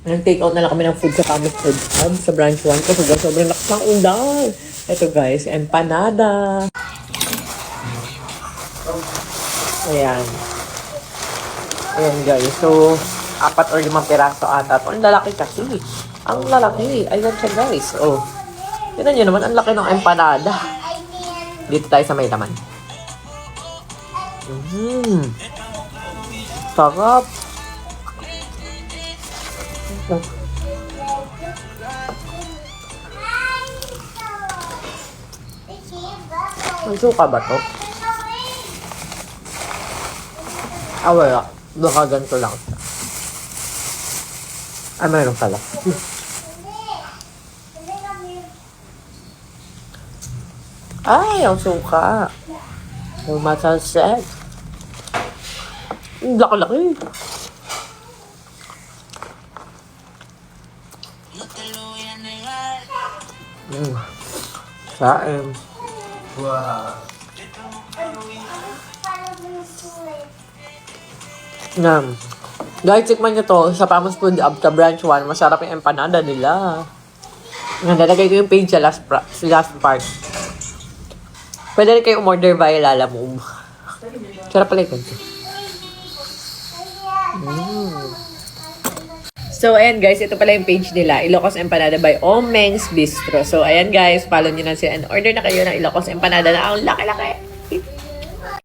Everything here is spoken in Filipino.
Nag-take out na lang kami ng food sa Camus Food Hub sa branch 1 kasi sobrang lakas ng ulan. Ito guys, empanada. Ayan. Ayan guys. So, 4 or 5 piraso ata. Ang lalaki kasi. Ang lalaki. Ayan siya guys. Oh. Tignan nyo naman, ang laki ng empanada. Dito tayo sa may laman. Sarap. May suka ba to? Wala. Baka ganito lang. Mayroon pala. Ang suka. Yung matalsed. Ang laki-laki. Saem. Wow. Guys, tikman nyo to sa Camus Food Hub sa branch 1. Masarap yung empanada nila. Nalagay ko yung page sa last part. Pwede rin kayo umorder via Lalamove. Sarap pala ito. So, ayan guys, ito pala yung page nila. Ilocos Empanada by Omeng's Bistro. So, ayan guys, follow nyo na sila and order na kayo ng Ilocos Empanada na ang laki-laki.